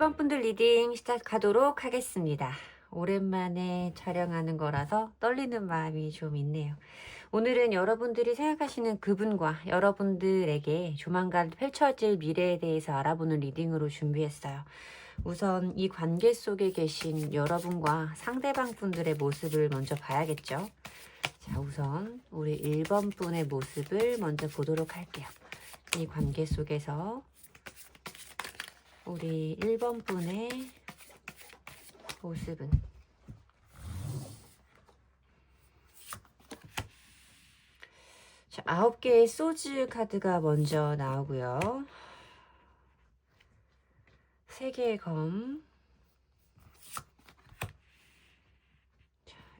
1번 분들 리딩 시작하도록 하겠습니다. 오랜만에 촬영하는 거라서 떨리는 마음이 좀 있네요. 오늘은 여러분들이 생각하시는 그분과 여러분들에게 조만간 펼쳐질 미래에 대해서 알아보는 리딩으로 준비했어요. 우선 이 관계 속에 계신 여러분과 상대방 분들의 모습을 먼저 봐야겠죠. 자, 우선 우리 1번 분의 모습을 먼저 보도록 할게요. 이 관계 속에서 우리 1번 분의 모습은 자, 9개의 소즈 카드가 먼저 나오고요. 3개의 검,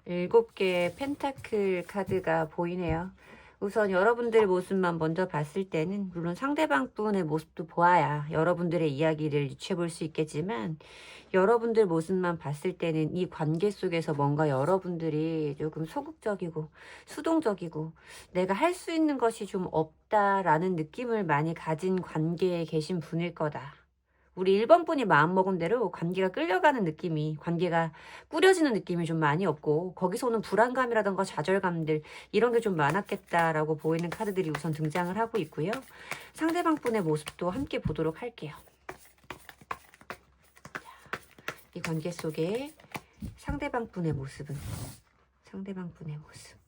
7개의 펜타클 카드가 보이네요. 우선 여러분들 모습만 먼저 봤을 때는 물론 상대방 분의 모습도 보아야 여러분들의 이야기를 유추해 볼 수 있겠지만, 여러분들 모습만 봤을 때는 이 관계 속에서 뭔가 여러분들이 조금 소극적이고 수동적이고 내가 할 수 있는 것이 좀 없다라는 느낌을 많이 가진 관계에 계신 분일 거다. 우리 1번 분이 마음먹은 대로 관계가 끌려가는 느낌이, 관계가 꾸려지는 느낌이 좀 많이 없고, 거기서 오는 불안감이라던가 좌절감들, 이런 게 좀 많았겠다라고 보이는 카드들이 우선 등장을 하고 있고요. 상대방 분의 모습도 함께 보도록 할게요. 이 관계 속에 상대방 분의 모습은, 상대방 분의 모습.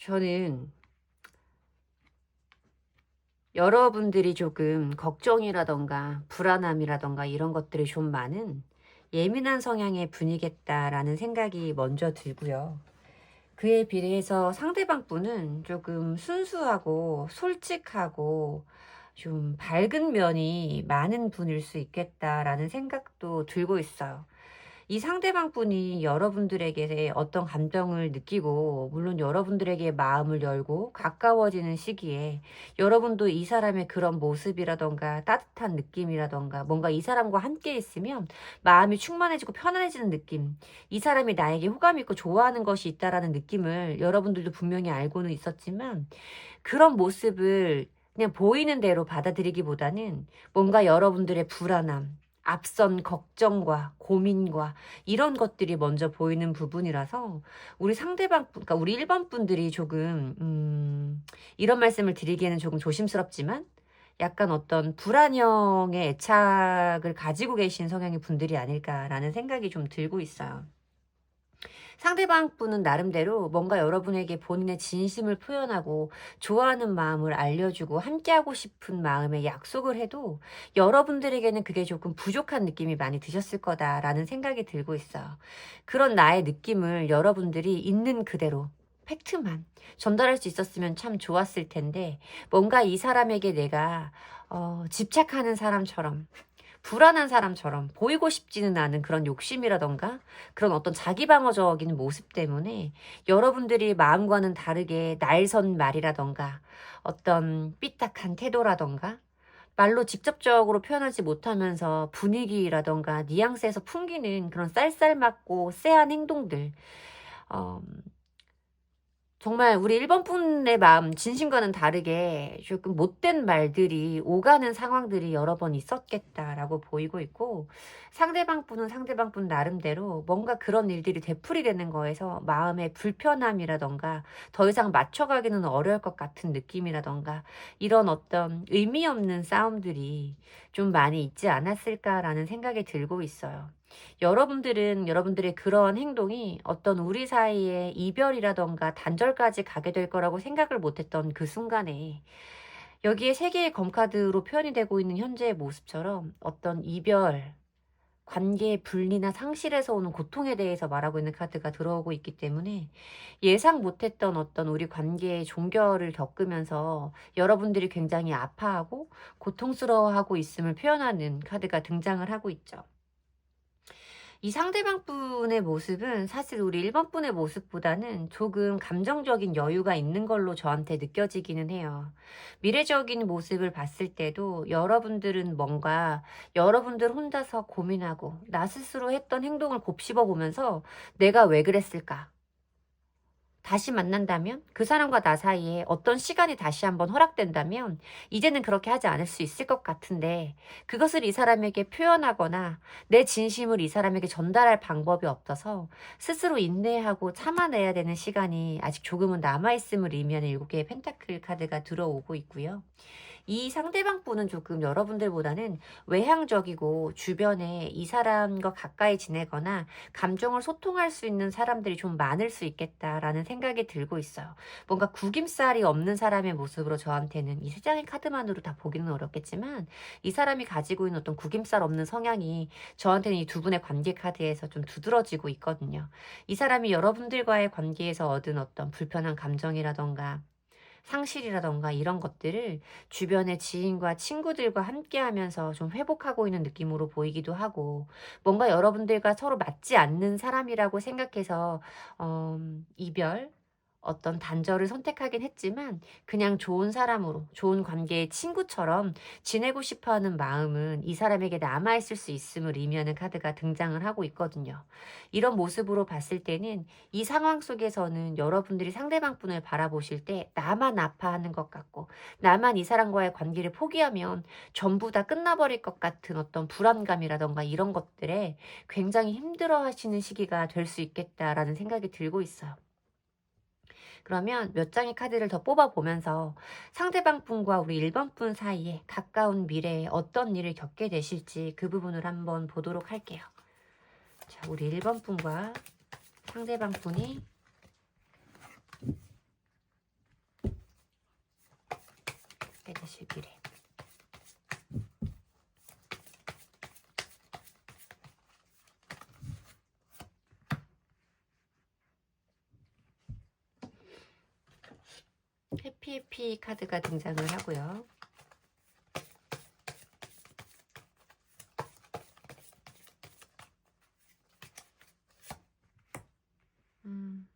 저는 여러분들이 조금 걱정이라던가 불안함이라던가 이런 것들이 좀 많은 예민한 성향의 분이겠다라는 생각이 먼저 들고요. 그에 비례해서 상대방 분은 조금 순수하고 솔직하고 좀 밝은 면이 많은 분일 수 있겠다라는 생각도 들고 있어요. 이 상대방 분이 여러분들에게 어떤 감정을 느끼고, 물론 여러분들에게 마음을 열고 가까워지는 시기에 여러분도 이 사람의 그런 모습이라던가 따뜻한 느낌이라던가 뭔가 이 사람과 함께 있으면 마음이 충만해지고 편안해지는 느낌, 이 사람이 나에게 호감 있고 좋아하는 것이 있다라는 느낌을 여러분들도 분명히 알고는 있었지만, 그런 모습을 그냥 보이는 대로 받아들이기보다는 뭔가 여러분들의 불안함, 앞선 걱정과 고민과 이런 것들이 먼저 보이는 부분이라서, 우리 상대방, 그러니까 우리 1번 분들이 조금 이런 말씀을 드리기에는 조금 조심스럽지만 약간 어떤 불안형의 애착을 가지고 계신 성향의 분들이 아닐까라는 생각이 좀 들고 있어요. 상대방 분은 나름대로 뭔가 여러분에게 본인의 진심을 표현하고 좋아하는 마음을 알려주고 함께하고 싶은 마음에 약속을 해도 여러분들에게는 그게 조금 부족한 느낌이 많이 드셨을 거다라는 생각이 들고 있어요. 그런 나의 느낌을 여러분들이 있는 그대로 팩트만 전달할 수 있었으면 참 좋았을 텐데, 뭔가 이 사람에게 내가 집착하는 사람처럼, 불안한 사람처럼 보이고 싶지는 않은 그런 욕심이라던가 그런 어떤 자기 방어적인 모습 때문에 여러분들이 마음과는 다르게 날선 말이라던가 어떤 삐딱한 태도라던가 말로 직접적으로 표현하지 못하면서 분위기라던가 뉘앙스에서 풍기는 그런 쌀쌀맞고 쎄한 행동들, 어, 정말 우리 1번 분의 마음 진심과는 다르게 조금 못된 말들이 오가는 상황들이 여러 번 있었겠다라고 보이고 있고, 상대방 분은 상대방 분 나름대로 뭔가 그런 일들이 되풀이되는 거에서 마음의 불편함이라던가 더 이상 맞춰가기는 어려울 것 같은 느낌이라던가 이런 어떤 의미 없는 싸움들이 좀 많이 있지 않았을까라는 생각이 들고 있어요. 여러분들은 여러분들의 그러한 행동이 어떤 우리 사이의 이별이라던가 단절까지 가게 될 거라고 생각을 못했던 그 순간에, 여기에 3개의 검카드로 표현이 되고 있는 현재의 모습처럼 어떤 이별, 관계의 분리나 상실에서 오는 고통에 대해서 말하고 있는 카드가 들어오고 있기 때문에, 예상 못했던 어떤 우리 관계의 종결을 겪으면서 여러분들이 굉장히 아파하고 고통스러워하고 있음을 표현하는 카드가 등장을 하고 있죠. 이 상대방 분의 모습은 사실 우리 1번 분의 모습보다는 조금 감정적인 여유가 있는 걸로 저한테 느껴지기는 해요. 미래적인 모습을 봤을 때도 여러분들은 뭔가 여러분들 혼자서 고민하고 나 스스로 했던 행동을 곱씹어 보면서 '내가 왜 그랬을까?' 다시 만난다면 그 사람과 나 사이에 어떤 시간이 다시 한번 허락된다면 이제는 그렇게 하지 않을 수 있을 것 같은데 그것을 이 사람에게 표현하거나 내 진심을 이 사람에게 전달할 방법이 없어서 스스로 인내하고 참아내야 되는 시간이 아직 조금은 남아있음을 의미하는 7개의 펜타클 카드가 들어오고 있고요. 이 상대방 분은 조금 여러분들보다는 외향적이고 주변에 이 사람과 가까이 지내거나 감정을 소통할 수 있는 사람들이 좀 많을 수 있겠다라는 생각이 들고 있어요. 뭔가 구김살이 없는 사람의 모습으로 저한테는 이 3장의 카드만으로 다 보기는 어렵겠지만 이 사람이 가지고 있는 어떤 구김살 없는 성향이 저한테는 이 두 분의 관계 카드에서 좀 두드러지고 있거든요. 이 사람이 여러분들과의 관계에서 얻은 어떤 불편한 감정이라던가 상실이라던가 이런 것들을 주변의 지인과 친구들과 함께 하면서 좀 회복하고 있는 느낌으로 보이기도 하고 뭔가 여러분들과 서로 맞지 않는 사람이라고 생각해서 이별 어떤 단절을 선택하긴 했지만 그냥 좋은 사람으로 좋은 관계의 친구처럼 지내고 싶어하는 마음은 이 사람에게 남아있을 수 있음을 의미하는 카드가 등장을 하고 있거든요. 이런 모습으로 봤을 때는 이 상황 속에서는 여러분들이 상대방 분을 바라보실 때 나만 아파하는 것 같고 나만 이 사람과의 관계를 포기하면 전부 다 끝나버릴 것 같은 어떤 불안감이라던가 이런 것들에 굉장히 힘들어하시는 시기가 될 수 있겠다라는 생각이 들고 있어요. 그러면 몇 장의 카드를 더 뽑아보면서 상대방 분과 우리 1번 분 사이에 가까운 미래에 어떤 일을 겪게 되실지 그 부분을 한번 보도록 할게요. 자, 우리 1번 분과 상대방 분이 겪게 되실 미래. 해피 카드가 등장을 하고요. 음.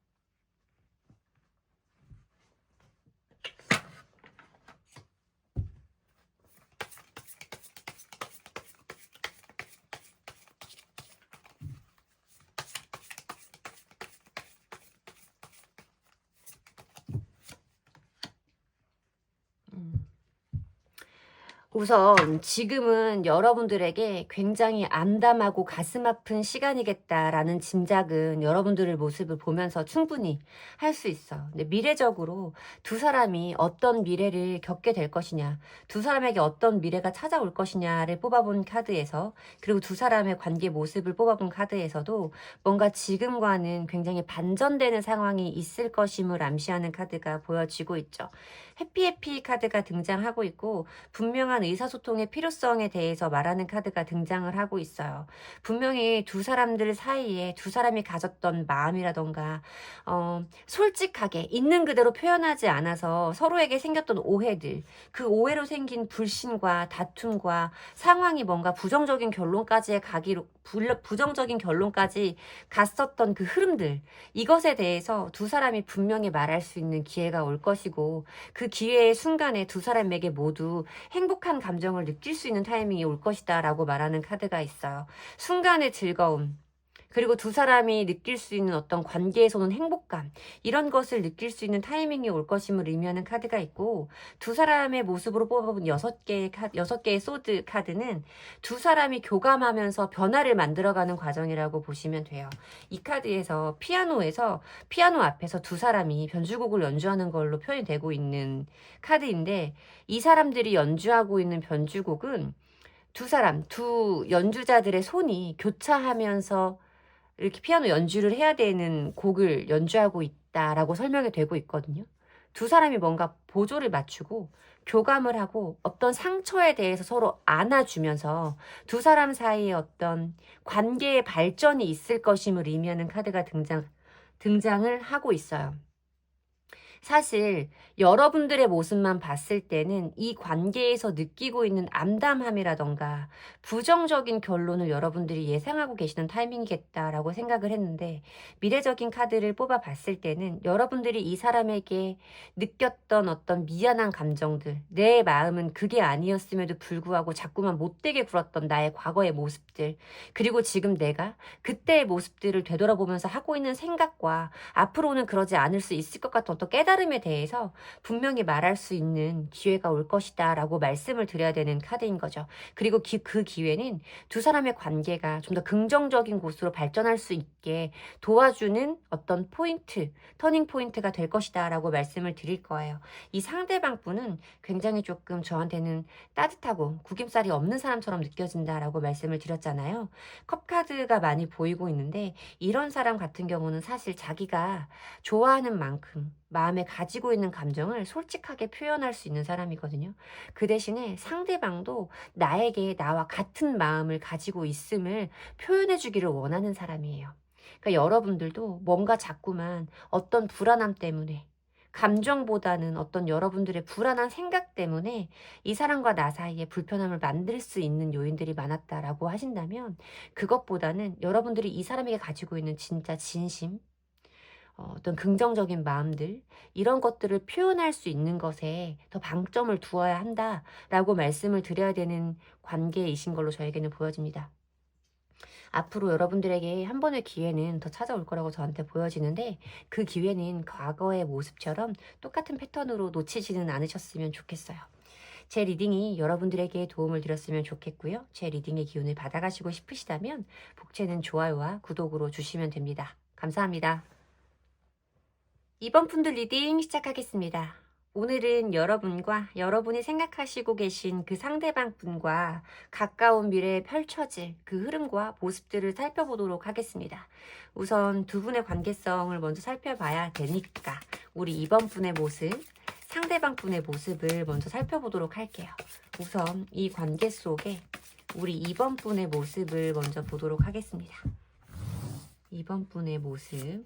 음. 우선 지금은 여러분들에게 굉장히 암담하고 가슴 아픈 시간이겠다라는 짐작은 여러분들의 모습을 보면서 충분히 할 수 있어. 근데 미래적으로 두 사람이 어떤 미래를 겪게 될 것이냐, 두 사람에게 어떤 미래가 찾아올 것이냐를 뽑아본 카드에서, 그리고 두 사람의 관계 모습을 뽑아본 카드에서도 뭔가 지금과는 굉장히 반전되는 상황이 있을 것임을 암시하는 카드가 보여지고 있죠. 해피 카드가 등장하고 있고 분명한 의사소통의 필요성에 대해서 말하는 카드가 등장을 하고 있어요. 분명히 두 사람들 사이에 두 사람이 가졌던 마음이라던가 솔직하게 있는 그대로 표현하지 않아서 서로에게 생겼던 오해들, 그 오해로 생긴 불신과 다툼과 상황이 뭔가 부정적인 결론까지 갔었던 그 흐름들, 이것에 대해서 두 사람이 분명히 말할 수 있는 기회가 올 것이고 그 기회의 순간에 두 사람에게 모두 행복한 감정을 느낄 수 있는 타이밍이 올 것이다 라고 말하는 카드가 있어요. 순간의 즐거움, 그리고 두 사람이 느낄 수 있는 어떤 관계에서 오는 행복감, 이런 것을 느낄 수 있는 타이밍이 올 것임을 의미하는 카드가 있고, 두 사람의 모습으로 뽑아본 6개의 소드 카드는 두 사람이 교감하면서 변화를 만들어가는 과정이라고 보시면 돼요. 이 카드에서 피아노 앞에서 두 사람이 변주곡을 연주하는 걸로 표현이 되고 있는 카드인데, 이 사람들이 연주하고 있는 변주곡은 두 연주자들의 손이 교차하면서 이렇게 피아노 연주를 해야 되는 곡을 연주하고 있다라고 설명이 되고 있거든요. 두 사람이 뭔가 보조를 맞추고 교감을 하고 어떤 상처에 대해서 서로 안아주면서 두 사람 사이에 어떤 관계의 발전이 있을 것임을 의미하는 카드가 등장을 하고 있어요. 사실 여러분들의 모습만 봤을 때는 이 관계에서 느끼고 있는 암담함이라던가 부정적인 결론을 여러분들이 예상하고 계시는 타이밍이겠다라고 생각을 했는데, 미래적인 카드를 뽑아 봤을 때는 여러분들이 이 사람에게 느꼈던 어떤 미안한 감정들, 내 마음은 그게 아니었음에도 불구하고 자꾸만 못되게 굴었던 나의 과거의 모습들, 그리고 지금 내가 그때의 모습들을 되돌아보면서 하고 있는 생각과 앞으로는 그러지 않을 수 있을 것 같은 어떤 깨달음에 대해서 분명히 말할 수 있는 기회가 올 것이다 라고 말씀을 드려야 되는 카드인 거죠. 그리고 그 기회는 두 사람의 관계가 좀 더 긍정적인 곳으로 발전할 수 있게 도와주는 어떤 포인트, 터닝 포인트가 될 것이다 라고 말씀을 드릴 거예요. 이 상대방 분은 굉장히 조금 저한테는 따뜻하고 구김살이 없는 사람처럼 느껴진다라고 말씀을 드렸잖아요. 컵카드가 많이 보이고 있는데, 이런 사람 같은 경우는 사실 자기가 좋아하는 만큼 마음에 가지고 있는 감정을 솔직하게 표현할 수 있는 사람이거든요. 그 대신에 상대방도 나에게 나와 같은 마음을 가지고 있음을 표현해 주기를 원하는 사람이에요. 그러니까 여러분들도 뭔가 자꾸만 어떤 불안함 때문에, 감정보다는 어떤 여러분들의 불안한 생각 때문에 이 사람과 나 사이에 불편함을 만들 수 있는 요인들이 많았다라고 하신다면, 그것보다는 여러분들이 이 사람에게 가지고 있는 진짜 진심, 어떤 긍정적인 마음들, 이런 것들을 표현할 수 있는 것에 더 방점을 두어야 한다라고 말씀을 드려야 되는 관계이신 걸로 저에게는 보여집니다. 앞으로 여러분들에게 한 번의 기회는 더 찾아올 거라고 저한테 보여지는데, 그 기회는 과거의 모습처럼 똑같은 패턴으로 놓치지는 않으셨으면 좋겠어요. 제 리딩이 여러분들에게 도움을 드렸으면 좋겠고요. 제 리딩의 기운을 받아가시고 싶으시다면 복채는 좋아요와 구독으로 주시면 됩니다. 감사합니다. 이번 분들 리딩 시작하겠습니다. 오늘은 여러분과 여러분이 생각하시고 계신 그 상대방 분과 가까운 미래에 펼쳐질 그 흐름과 모습들을 살펴보도록 하겠습니다. 우선 두 분의 관계성을 먼저 살펴봐야 되니까 우리 이번 분의 모습, 상대방 분의 모습을 먼저 살펴보도록 할게요. 우선 이 관계 속에 우리 이번 분의 모습을 먼저 보도록 하겠습니다. 이번 분의 모습.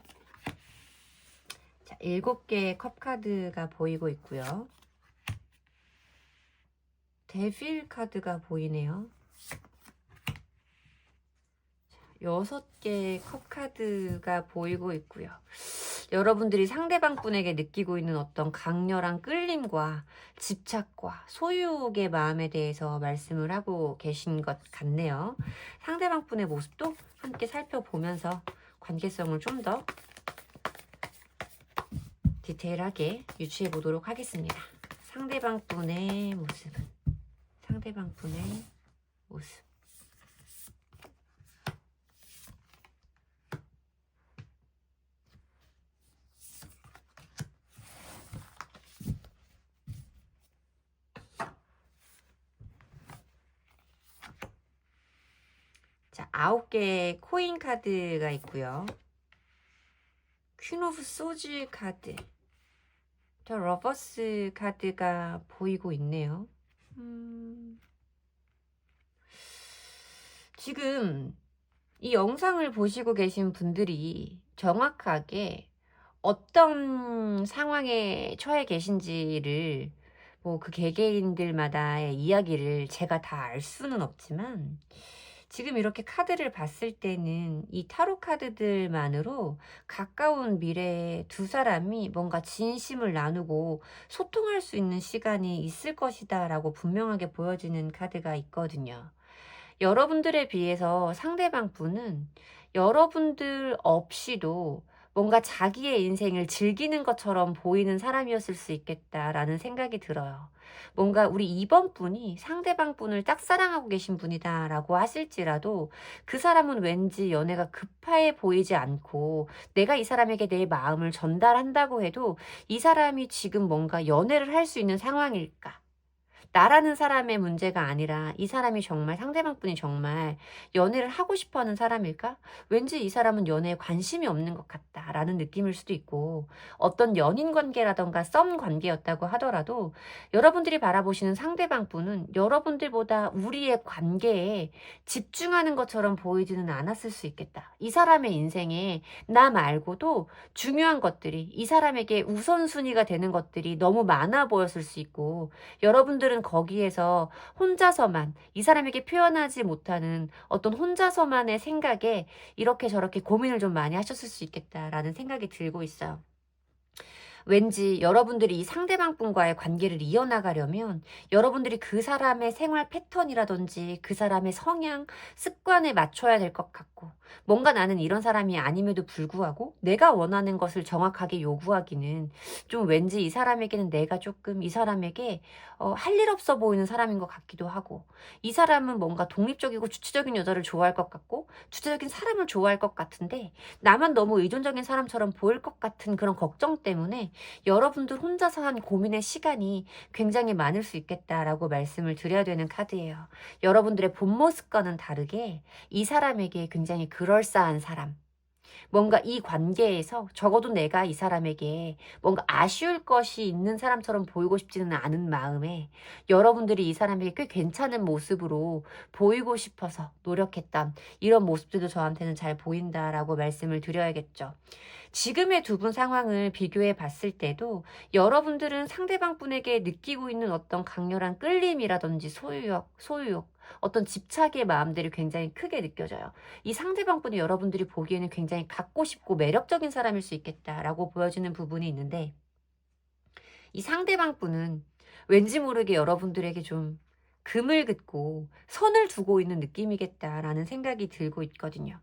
자, 7개의 컵카드가 보이고 있고요. 데빌 카드가 보이네요. 6개의 컵카드가 보이고 있고요. 여러분들이 상대방 분에게 느끼고 있는 어떤 강렬한 끌림과 집착과 소유의 마음에 대해서 말씀을 하고 계신 것 같네요. 상대방 분의 모습도 함께 살펴보면서 관계성을 좀 더 디테일하게 유추해 보도록 하겠습니다. 상대방 분의 모습은, 상대방 분의 모습. 자, 9개의 코인 카드가 있고요. 퀸 오브 소즈 카드, 더 러버스 카드가 보이고 있네요. 지금 이 영상을 보시고 계신 분들이 정확하게 어떤 상황에 처해 계신지를, 뭐 그 개개인들마다의 이야기를 제가 다 알 수는 없지만, 지금 이렇게 카드를 봤을 때는 이 타로 카드들만으로 가까운 미래에 두 사람이 뭔가 진심을 나누고 소통할 수 있는 시간이 있을 것이다 라고 분명하게 보여지는 카드가 있거든요. 여러분들에 비해서 상대방 분은 여러분들 없이도 뭔가 자기의 인생을 즐기는 것처럼 보이는 사람이었을 수 있겠다라는 생각이 들어요. 뭔가 우리 이번 분이 상대방 분을 짝사랑하고 계신 분이다라고 하실지라도, 그 사람은 왠지 연애가 급해 보이지 않고, 내가 이 사람에게 내 마음을 전달한다고 해도 이 사람이 지금 뭔가 연애를 할 수 있는 상황일까? 나라는 사람의 문제가 아니라 이 사람이 정말 상대방분이 정말 연애를 하고 싶어 하는 사람일까? 왠지 이 사람은 연애에 관심이 없는 것 같다라는 느낌일 수도 있고 어떤 연인 관계라던가 썸 관계였다고 하더라도 여러분들이 바라보시는 상대방분은 여러분들보다 우리의 관계에 집중하는 것처럼 보이지는 않았을 수 있겠다. 이 사람의 인생에 나 말고도 중요한 것들이 이 사람에게 우선순위가 되는 것들이 너무 많아 보였을 수 있고 여러분들은 거기에서 혼자서만 이 사람에게 표현하지 못하는 어떤 혼자서만의 생각에 이렇게 저렇게 고민을 좀 많이 하셨을 수 있겠다라는 생각이 들고 있어요. 왠지 여러분들이 이 상대방 분과의 관계를 이어나가려면 여러분들이 그 사람의 생활 패턴이라든지 그 사람의 성향, 습관에 맞춰야 될 것 같고 뭔가 나는 이런 사람이 아님에도 불구하고 내가 원하는 것을 정확하게 요구하기는 좀 왠지 이 사람에게는 내가 조금 이 사람에게 할 일 없어 보이는 사람인 것 같기도 하고 이 사람은 뭔가 독립적이고 주체적인 여자를 좋아할 것 같고 주체적인 사람을 좋아할 것 같은데 나만 너무 의존적인 사람처럼 보일 것 같은 그런 걱정 때문에 여러분들 혼자서 한 고민의 시간이 굉장히 많을 수 있겠다라고 말씀을 드려야 되는 카드예요. 여러분들의 본 모습과는 다르게 이 사람에게 굉장히 그럴싸한 사람, 뭔가 이 관계에서 적어도 내가 이 사람에게 뭔가 아쉬울 것이 있는 사람처럼 보이고 싶지는 않은 마음에 여러분들이 이 사람에게 꽤 괜찮은 모습으로 보이고 싶어서 노력했던 이런 모습들도 저한테는 잘 보인다라고 말씀을 드려야겠죠. 지금의 두 분 상황을 비교해 봤을 때도 여러분들은 상대방 분에게 느끼고 있는 어떤 강렬한 끌림이라든지 소유욕, 어떤 집착의 마음들이 굉장히 크게 느껴져요. 이 상대방 분이 여러분들이 보기에는 굉장히 갖고 싶고 매력적인 사람일 수 있겠다라고 보여지는 부분이 있는데 이 상대방 분은 왠지 모르게 여러분들에게 좀 금을 긋고 선을 두고 있는 느낌이겠다라는 생각이 들고 있거든요.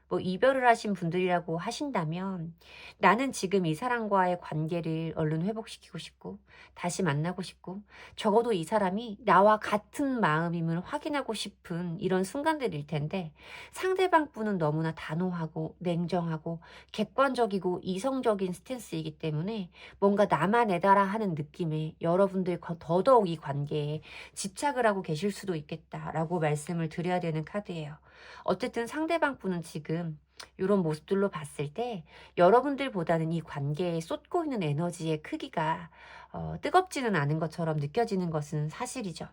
뭐 이별을 하신 분들이라고 하신다면 나는 지금 이 사람과의 관계를 얼른 회복시키고 싶고 다시 만나고 싶고 적어도 이 사람이 나와 같은 마음임을 확인하고 싶은 이런 순간들일 텐데 상대방 분은 너무나 단호하고 냉정하고 객관적이고 이성적인 스탠스이기 때문에 뭔가 나만 애다라 하는 느낌에 여러분들 더더욱 이 관계에 집착을 하고 계실 수도 있겠다라고 말씀을 드려야 되는 카드예요. 어쨌든 상대방 분은 지금 이런 모습들로 봤을 때 여러분들보다는 이 관계에 쏟고 있는 에너지의 크기가 뜨겁지는 않은 것처럼 느껴지는 것은 사실이죠.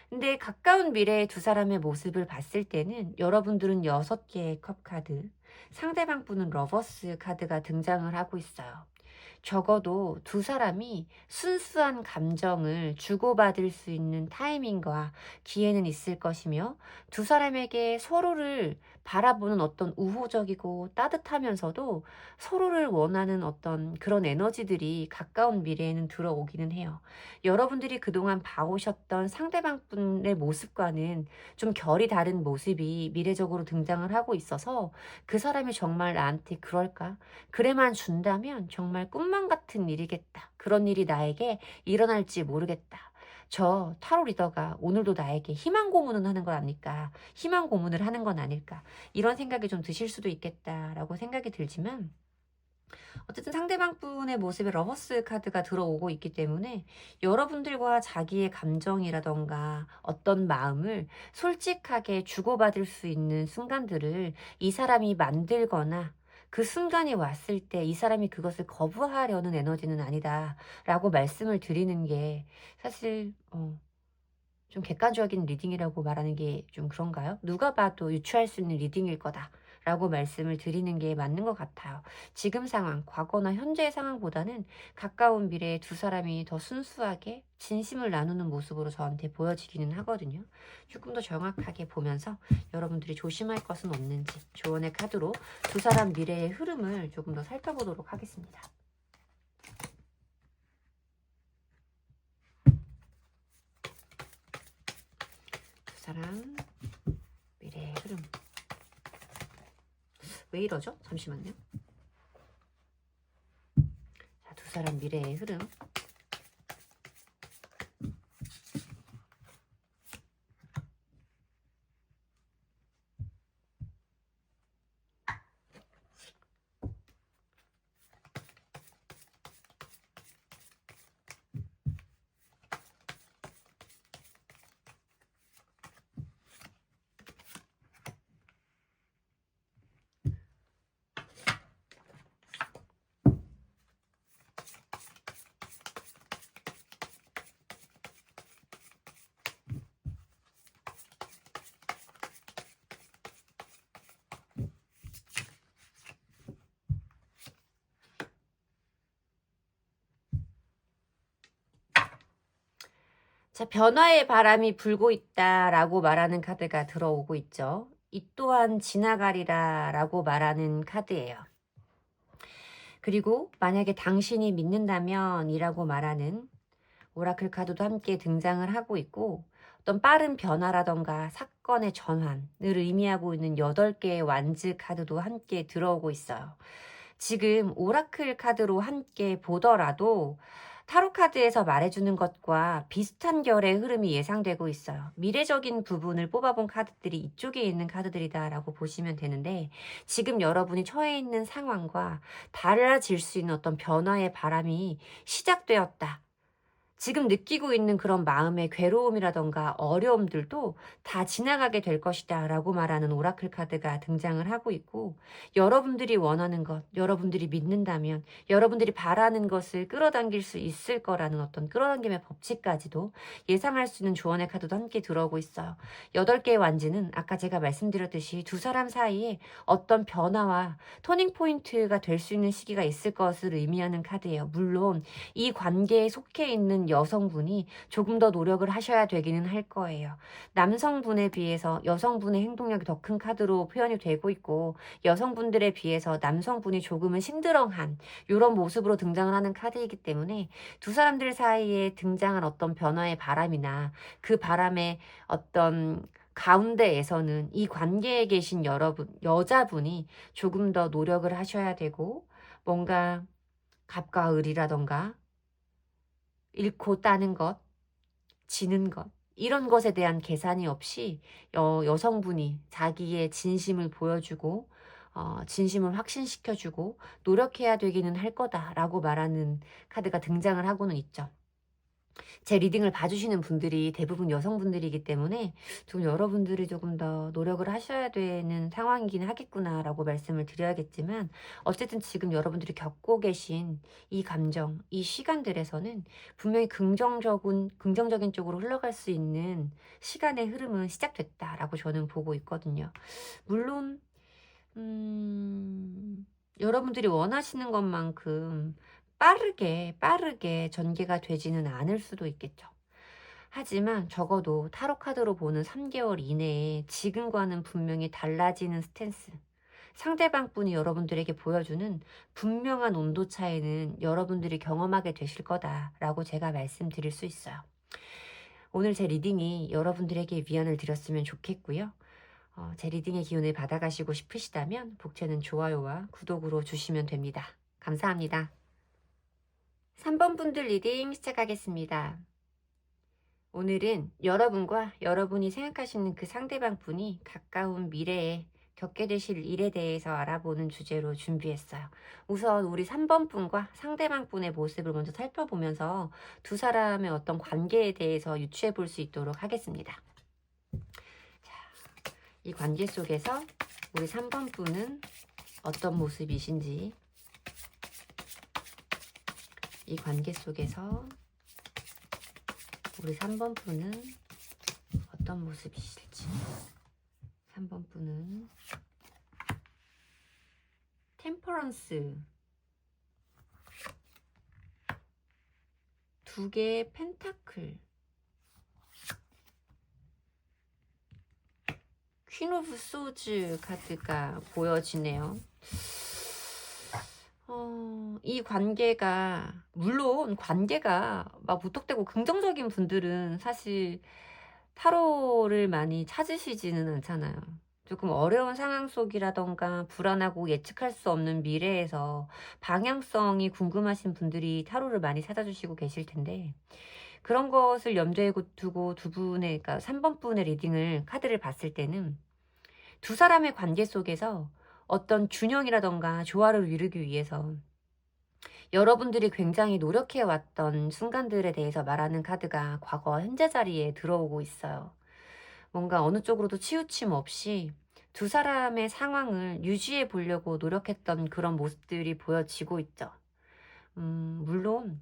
근데 가까운 미래의 두 사람의 모습을 봤을 때는 여러분들은 6개의 컵 카드, 상대방 분은 러버스 카드가 등장을 하고 있어요. 적어도 두 사람이 순수한 감정을 주고받을 수 있는 타이밍과 기회는 있을 것이며 두 사람에게 서로를 바라보는 어떤 우호적이고 따뜻하면서도 서로를 원하는 어떤 그런 에너지들이 가까운 미래에는 들어오기는 해요. 여러분들이 그동안 봐오셨던 상대방 분의 모습과는 좀 결이 다른 모습이 미래적으로 등장을 하고 있어서 그 사람이 정말 나한테 그럴까? 그래만 준다면 정말 꿈만 같은 일이겠다. 그런 일이 나에게 일어날지 모르겠다. 저 타로 리더가 오늘도 나에게 희망 고문은 하는 건 아닐까? 희망 고문을 하는 건 아닐까? 이런 생각이 좀 드실 수도 있겠다라고 생각이 들지만 어쨌든 상대방 분의 모습에 러버스 카드가 들어오고 있기 때문에 여러분들과 자기의 감정이라던가 어떤 마음을 솔직하게 주고받을 수 있는 순간들을 이 사람이 만들거나 그 순간이 왔을 때 이 사람이 그것을 거부하려는 에너지는 아니다라고 말씀을 드리는 게 사실 좀 객관적인 리딩이라고 말하는 게 좀 그런가요? 누가 봐도 유추할 수 있는 리딩일 거다라고 말씀을 드리는 게 맞는 것 같아요. 지금 상황, 과거나 현재의 상황보다는 가까운 미래에 두 사람이 더 순수하게 진심을 나누는 모습으로 저한테 보여지기는 하거든요. 조금 더 정확하게 보면서 여러분들이 조심할 것은 없는지 조언의 카드로 두 사람 미래의 흐름을 조금 더 살펴보도록 하겠습니다. 두 사람 미래의 흐름. 왜 이러죠? 잠시만요. 자, 두 사람 미래의 흐름. 자, 변화의 바람이 불고 있다라고 말하는 카드가 들어오고 있죠. 이 또한 지나가리라라고 말하는 카드예요. 그리고 만약에 당신이 믿는다면이라고 말하는 오라클 카드도 함께 등장을 하고 있고, 어떤 빠른 변화라던가 사건의 전환을 의미하고 있는 8개의 완즈 카드도 함께 들어오고 있어요. 지금 오라클 카드로 함께 보더라도 타로 카드에서 말해주는 것과 비슷한 결의 흐름이 예상되고 있어요. 미래적인 부분을 뽑아본 카드들이 이쪽에 있는 카드들이다라고 보시면 되는데, 지금 여러분이 처해 있는 상황과 달라질 수 있는 어떤 변화의 바람이 시작되었다. 지금 느끼고 있는 그런 마음의 괴로움이라던가 어려움들도 다 지나가게 될 것이다 라고 말하는 오라클 카드가 등장을 하고 있고, 여러분들이 원하는 것, 여러분들이 믿는다면 여러분들이 바라는 것을 끌어당길 수 있을 거라는 어떤 끌어당김의 법칙까지도 예상할 수 있는 조언의 카드도 함께 들어오고 있어요. 8개의 완지는 아까 제가 말씀드렸듯이 두 사람 사이에 어떤 변화와 터닝 포인트가 될 수 있는 시기가 있을 것을 의미하는 카드예요. 물론 이 관계에 속해 있는 여성분이 조금 더 노력을 하셔야 되기는 할 거예요. 남성분에 비해서 여성분의 행동력이 더 큰 카드로 표현이 되고 있고, 여성분들에 비해서 남성분이 조금은 심드렁한 이런 모습으로 등장을 하는 카드이기 때문에 두 사람들 사이에 등장한 어떤 변화의 바람이나 그 바람의 어떤 가운데에서는 이 관계에 계신 여자분이 조금 더 노력을 하셔야 되고, 뭔가 갑과 을이라던가 잃고 따는 것, 지는 것, 이런 것에 대한 계산이 없이 여성분이 자기의 진심을 보여주고 진심을 확신시켜주고 노력해야 되기는 할 거다라고 말하는 카드가 등장을 하고는 있죠. 제 리딩을 봐주시는 분들이 대부분 여성분들이기 때문에 좀 여러분들이 조금 더 노력을 하셔야 되는 상황이긴 하겠구나라고 말씀을 드려야겠지만, 어쨌든 지금 여러분들이 겪고 계신 이 감정, 이 시간들에서는 분명히 긍정적인 쪽으로 흘러갈 수 있는 시간의 흐름은 시작됐다라고 저는 보고 있거든요. 물론 여러분들이 원하시는 것만큼 빠르게 전개가 되지는 않을 수도 있겠죠. 하지만 적어도 타로 카드로 보는 3개월 이내에 지금과는 분명히 달라지는 스탠스, 상대방 분이 여러분들에게 보여주는 분명한 온도 차이는 여러분들이 경험하게 되실 거다라고 제가 말씀드릴 수 있어요. 오늘 제 리딩이 여러분들에게 위안을 드렸으면 좋겠고요. 제 리딩의 기운을 받아가시고 싶으시다면 복채는 좋아요와 구독으로 주시면 됩니다. 감사합니다. 3번 분들 리딩 시작하겠습니다. 오늘은 여러분과 여러분이 생각하시는 그 상대방 분이 가까운 미래에 겪게 되실 일에 대해서 알아보는 주제로 준비했어요. 우선 우리 3번 분과 상대방 분의 모습을 먼저 살펴보면서 두 사람의 어떤 관계에 대해서 유추해 볼 수 있도록 하겠습니다. 자, 이 관계 속에서 우리 3번 분은 어떤 모습이신지, 이 관계 속에서 우리 3번 분은 어떤 모습이실지. 3번 분은 템퍼런스, 2개의 펜타클, 퀸 오브 소즈 카드가 보여지네요. 이 관계가, 물론 관계가 막 무턱대고 긍정적인 분들은 사실 타로를 많이 찾으시지는 않잖아요. 조금 어려운 상황 속이라던가 불안하고 예측할 수 없는 미래에서 방향성이 궁금하신 분들이 타로를 많이 찾아주시고 계실 텐데, 그런 것을 염두에 두고 두 분의, 그러니까 3번 분의 리딩을 카드를 봤을 때는 두 사람의 관계 속에서 어떤 균형이라던가 조화를 이루기 위해서 여러분들이 굉장히 노력해왔던 순간들에 대해서 말하는 카드가 과거 현재 자리에 들어오고 있어요. 뭔가 어느 쪽으로도 치우침 없이 두 사람의 상황을 유지해 보려고 노력했던 그런 모습들이 보여지고 있죠. 물론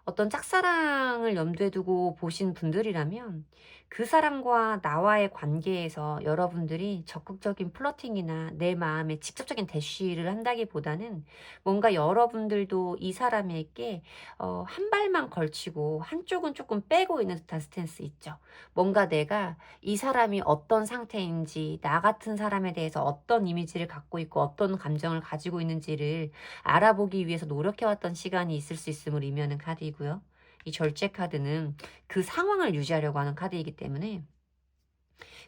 어떤 짝사랑을 염두에 두고 보신 분들이라면 그 사람과 나와의 관계에서 여러분들이 적극적인 플러팅이나 내 마음에 직접적인 대쉬를 한다기보다는 뭔가 여러분들도 이 사람에게 한 발만 걸치고 한쪽은 조금 빼고 있는 듯한 스탠스 있죠. 뭔가 내가 이 사람이 어떤 상태인지, 나 같은 사람에 대해서 어떤 이미지를 갖고 있고 어떤 감정을 가지고 있는지를 알아보기 위해서 노력해왔던 시간이 있을 수 있음을 의미하는 카드이고요. 이 절제 카드는 그 상황을 유지하려고 하는 카드이기 때문에,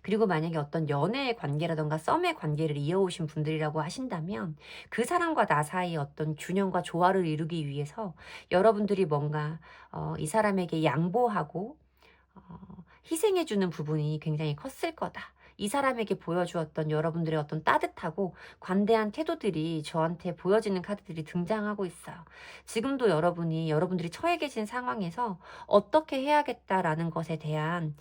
그리고 만약에 어떤 연애의 관계라던가 썸의 관계를 이어오신 분들이라고 하신다면 그 사람과 나 사이의 어떤 균형과 조화를 이루기 위해서 여러분들이 뭔가 이 사람에게 양보하고 희생해주는 부분이 굉장히 컸을 거다. 이 사람에게 보여주었던 여러분들의 어떤 따뜻하고 관대한 태도들이 저한테 보여지는 카드들이 등장하고 있어요. 지금도 여러분들이 처해 계신 상황에서 어떻게 해야겠다라는 것에 대한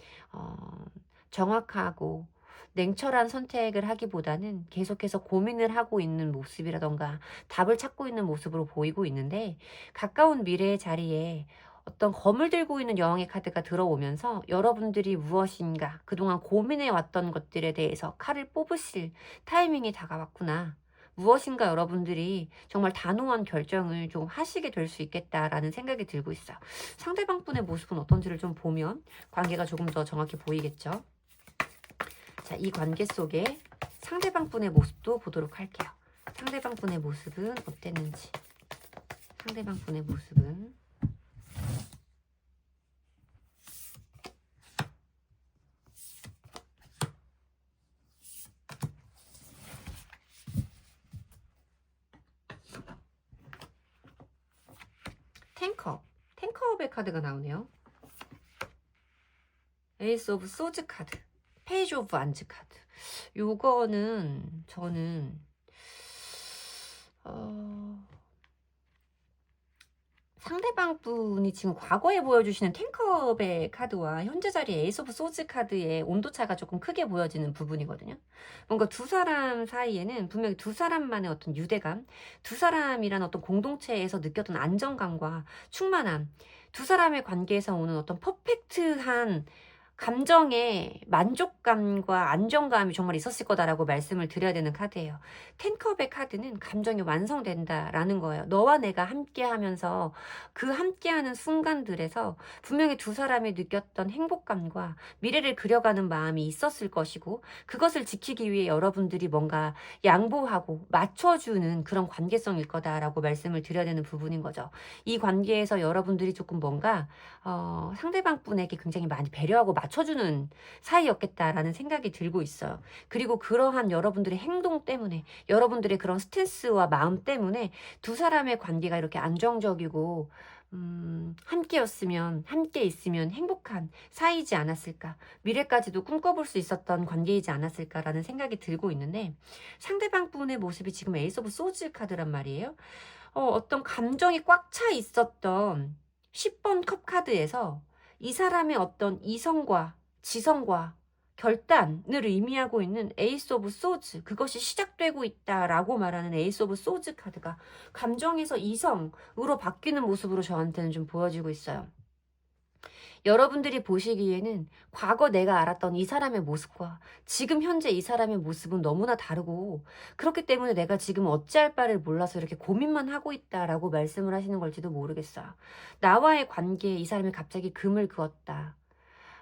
정확하고 냉철한 선택을 하기보다는 계속해서 고민을 하고 있는 모습이라던가 답을 찾고 있는 모습으로 보이고 있는데, 가까운 미래의 자리에 어떤 검을 들고 있는 여왕의 카드가 들어오면서 여러분들이 무엇인가 그동안 고민해 왔던 것들에 대해서 칼을 뽑으실 타이밍이 다가왔구나. 무엇인가 여러분들이 정말 단호한 결정을 좀 하시게 될 수 있겠다라는 생각이 들고 있어요. 상대방 분의 모습은 어떤지를 좀 보면 관계가 조금 더 정확히 보이겠죠. 자, 이 관계 속에 상대방 분의 모습도 보도록 할게요. 상대방 분의 모습은 어땠는지. 상대방 분의 모습은 텐컵의 카드가 나오네요. 에이스 오브 소즈 카드, 페이지 오브 안즈 카드. 요거는 저는 상대방 분이 지금 과거에 보여주시는 텐컵의 카드와 현재 자리의 에이스 오브 소즈 카드의 온도차가 조금 크게 보여지는 부분이거든요. 뭔가 두 사람 사이에는 분명히 두 사람만의 어떤 유대감, 두 사람이란 어떤 공동체에서 느꼈던 안정감과 충만함, 두 사람의 관계에서 오는 어떤 퍼펙트한 감정의 만족감과 안정감이 정말 있었을 거다라고 말씀을 드려야 되는 카드예요. 텐컵의 카드는 감정이 완성된다라는 거예요. 너와 내가 함께하면서 그 함께하는 순간들에서 분명히 두 사람이 느꼈던 행복감과 미래를 그려가는 마음이 있었을 것이고, 그것을 지키기 위해 여러분들이 뭔가 양보하고 맞춰주는 그런 관계성일 거다라고 말씀을 드려야 되는 부분인 거죠. 이 관계에서 여러분들이 조금 뭔가 상대방 분에게 굉장히 많이 배려하고 맞춰주는 사이였겠다라는 생각이 들고 있어요. 그리고 그러한 여러분들의 행동 때문에, 여러분들의 그런 스탠스와 마음 때문에 두 사람의 관계가 이렇게 안정적이고 함께 있으면 행복한 사이지 않았을까, 미래까지도 꿈꿔볼 수 있었던 관계이지 않았을까라는 생각이 들고 있는데, 상대방 분의 모습이 지금 에이스 오브 소즈 카드란 말이에요. 어떤 감정이 꽉 차 있었던 10번 컵 카드에서 이 사람의 어떤 이성과 지성과 결단을 의미하고 있는 에이스 오브 소즈, 그것이 시작되고 있다라고 말하는 에이스 오브 소즈 카드가 감정에서 이성으로 바뀌는 모습으로 저한테는 좀 보여지고 있어요. 여러분들이 보시기에는 과거 내가 알았던 이 사람의 모습과 지금 현재 이 사람의 모습은 너무나 다르고, 그렇기 때문에 내가 지금 어찌할 바를 몰라서 이렇게 고민만 하고 있다라고 말씀을 하시는 걸지도 모르겠어요. 나와의 관계에 이 사람이 갑자기 금을 그었다.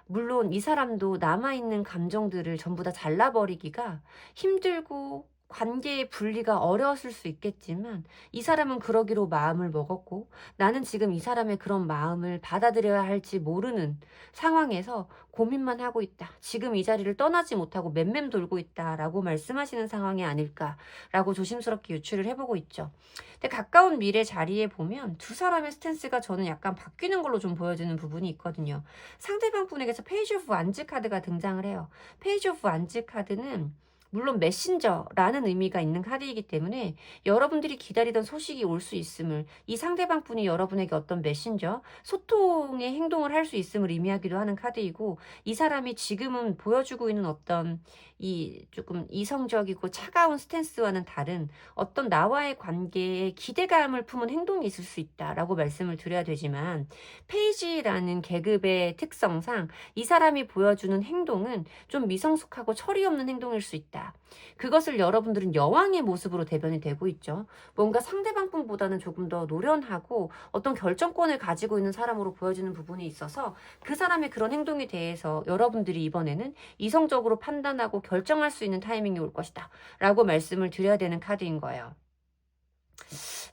물론 이 사람도 남아있는 감정들을 전부 다 잘라버리기가 힘들고 관계의 분리가 어려웠을 수 있겠지만, 이 사람은 그러기로 마음을 먹었고 나는 지금 이 사람의 그런 마음을 받아들여야 할지 모르는 상황에서 고민만 하고 있다. 지금 이 자리를 떠나지 못하고 맴맴 돌고 있다라고 말씀하시는 상황이 아닐까라고 조심스럽게 유추를 해보고 있죠. 근데 가까운 미래 자리에 보면 두 사람의 스탠스가 저는 약간 바뀌는 걸로 좀 보여지는 부분이 있거든요. 상대방 분에게서 페이지 오브 안즈 카드가 등장을 해요. 페이지 오브 안즈 카드는 물론 메신저라는 의미가 있는 카드이기 때문에 여러분들이 기다리던 소식이 올 수 있음을, 이 상대방 분이 여러분에게 어떤 메신저, 소통의 행동을 할 수 있음을 의미하기도 하는 카드이고, 이 사람이 지금은 보여주고 있는 어떤 이 조금 이성적이고 차가운 스탠스와는 다른 어떤 나와의 관계에 기대감을 품은 행동이 있을 수 있다라고 말씀을 드려야 되지만, 페이지라는 계급의 특성상 이 사람이 보여주는 행동은 좀 미성숙하고 철이 없는 행동일 수 있다. 그것을 여러분들은 여왕의 모습으로 대변이 되고 있죠. 뭔가 상대방 분보다는 조금 더 노련하고 어떤 결정권을 가지고 있는 사람으로 보여지는 부분이 있어서, 그 사람의 그런 행동에 대해서 여러분들이 이번에는 이성적으로 판단하고 결정할 수 있는 타이밍이 올 것이다 라고 말씀을 드려야 되는 카드인 거예요.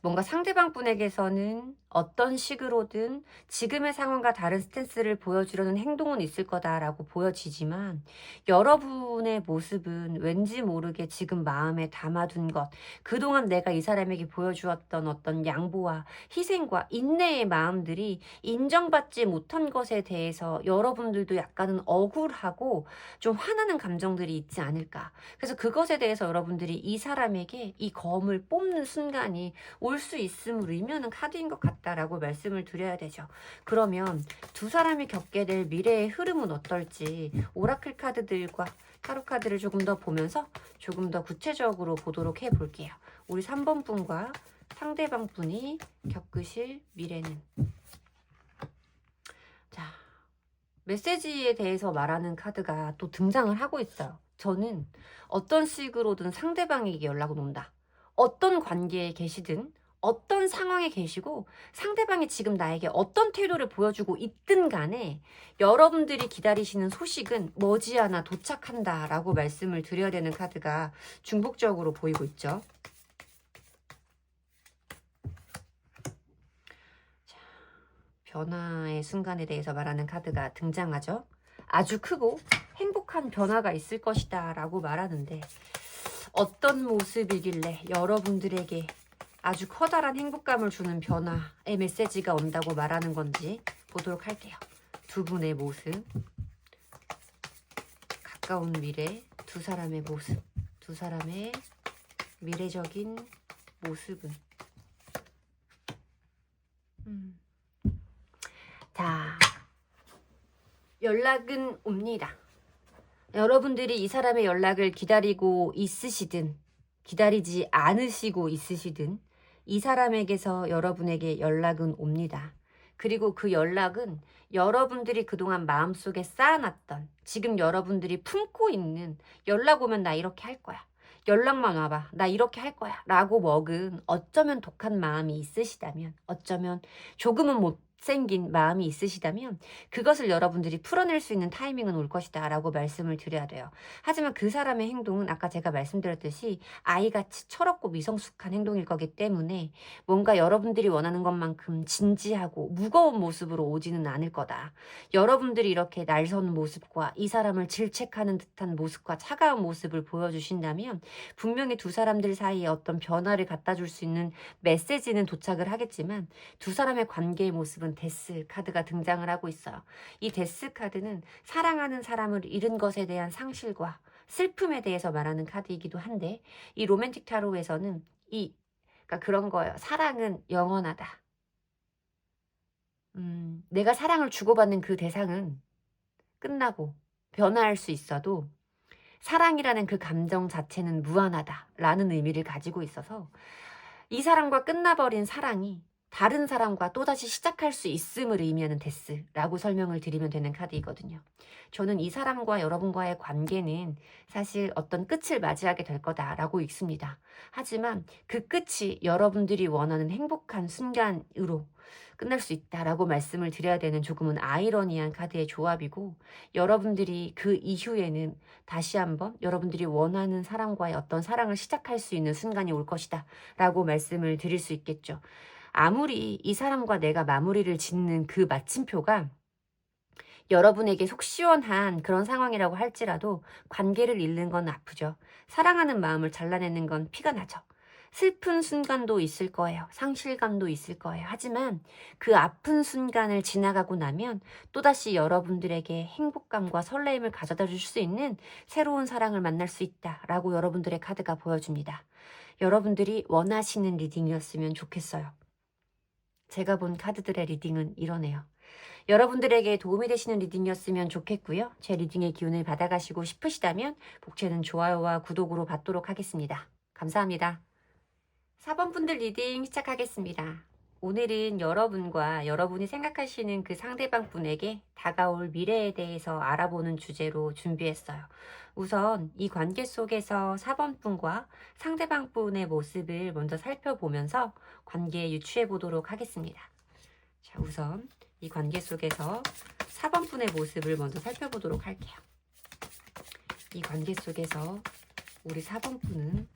뭔가 상대방 분에게서는 어떤 식으로든 지금의 상황과 다른 스탠스를 보여주려는 행동은 있을 거다라고 보여지지만, 여러분의 모습은 왠지 모르게 지금 마음에 담아둔 것, 그동안 내가 이 사람에게 보여주었던 어떤 양보와 희생과 인내의 마음들이 인정받지 못한 것에 대해서 여러분들도 약간은 억울하고 좀 화나는 감정들이 있지 않을까. 그래서 그것에 대해서 여러분들이 이 사람에게 이 검을 뽑는 순간이 올 수 있음을 의미하는 카드인 것 같다라고 말씀을 드려야 되죠. 그러면 두 사람이 겪게 될 미래의 흐름은 어떨지 오라클 카드들과 타로 카드를 조금 더 보면서 조금 더 구체적으로 보도록 해볼게요. 우리 3번 분과 상대방 분이 겪으실 미래는. 자, 메시지에 대해서 말하는 카드가 또 등장을 하고 있어요. 저는 어떤 식으로든 상대방에게 연락을 온다. 어떤 관계에 계시든 어떤 상황에 계시고 상대방이 지금 나에게 어떤 태도를 보여주고 있든 간에 여러분들이 기다리시는 소식은 머지않아 도착한다라고 말씀을 드려야 되는 카드가 중복적으로 보이고 있죠. 자, 변화의 순간에 대해서 말하는 카드가 등장하죠. 아주 크고 행복한 변화가 있을 것이다 라고 말하는데, 어떤 모습이길래 여러분들에게 아주 커다란 행복감을 주는 변화의 메시지가 온다고 말하는 건지 보도록 할게요. 두 분의 모습, 가까운 미래, 두 사람의 모습, 두 사람의 미래적인 모습은. 자, 연락은 옵니다. 여러분들이 이 사람의 연락을 기다리고 있으시든 기다리지 않으시고 있으시든 이 사람에게서 여러분에게 연락은 옵니다. 그리고 그 연락은 여러분들이 그동안 마음속에 쌓아놨던, 지금 여러분들이 품고 있는, 연락 오면 나 이렇게 할 거야, 연락만 와봐, 나 이렇게 할 거야 라고 먹은 어쩌면 독한 마음이 있으시다면, 어쩌면 조금은 못생긴 마음이 있으시다면 그것을 여러분들이 풀어낼 수 있는 타이밍은 올 것이다 라고 말씀을 드려야 돼요. 하지만 그 사람의 행동은 아까 제가 말씀드렸듯이 아이같이 철없고 미성숙한 행동일 거기 때문에 뭔가 여러분들이 원하는 것만큼 진지하고 무거운 모습으로 오지는 않을 거다. 여러분들이 이렇게 날선 모습과 이 사람을 질책하는 듯한 모습과 차가운 모습을 보여주신다면 분명히 두 사람들 사이에 어떤 변화를 갖다 줄 수 있는 메시지는 도착을 하겠지만, 두 사람의 관계의 모습은 데스 카드가 등장을 하고 있어요. 이 데스 카드는 사랑하는 사람을 잃은 것에 대한 상실과 슬픔에 대해서 말하는 카드이기도 한데, 이 로맨틱 타로에서는 그러니까 그런 거예요. 사랑은 영원하다. 내가 사랑을 주고받는 그 대상은 끝나고 변화할 수 있어도 사랑이라는 그 감정 자체는 무한하다라는 의미를 가지고 있어서, 이 사람과 끝나버린 사랑이 다른 사람과 또다시 시작할 수 있음을 의미하는 데스라고 설명을 드리면 되는 카드이거든요. 저는 이 사람과 여러분과의 관계는 사실 어떤 끝을 맞이하게 될 거다라고 읽습니다. 하지만 그 끝이 여러분들이 원하는 행복한 순간으로 끝날 수 있다라고 말씀을 드려야 되는 조금은 아이러니한 카드의 조합이고, 여러분들이 그 이후에는 다시 한번 여러분들이 원하는 사람과의 어떤 사랑을 시작할 수 있는 순간이 올 것이다 라고 말씀을 드릴 수 있겠죠. 아무리 이 사람과 내가 마무리를 짓는 그 마침표가 여러분에게 속 시원한 그런 상황이라고 할지라도 관계를 잃는 건 아프죠. 사랑하는 마음을 잘라내는 건 피가 나죠. 슬픈 순간도 있을 거예요. 상실감도 있을 거예요. 하지만 그 아픈 순간을 지나가고 나면 또다시 여러분들에게 행복감과 설레임을 가져다 줄 수 있는 새로운 사랑을 만날 수 있다라고 여러분들의 카드가 보여줍니다. 여러분들이 원하시는 리딩이었으면 좋겠어요. 제가 본 카드들의 리딩은 이러네요. 여러분들에게 도움이 되시는 리딩이었으면 좋겠고요. 제 리딩의 기운을 받아가시고 싶으시다면 복채는 좋아요와 구독으로 받도록 하겠습니다. 감사합니다. 4번 분들 리딩 시작하겠습니다. 오늘은 여러분과 여러분이 생각하시는 그 상대방 분에게 다가올 미래에 대해서 알아보는 주제로 준비했어요. 우선 이 관계 속에서 4번 분과 상대방 분의 모습을 먼저 살펴보면서 관계 유추해 보도록 하겠습니다. 자, 우선 이 관계 속에서 4번 분의 모습을 먼저 살펴보도록 할게요. 이 관계 속에서 우리 4번 분은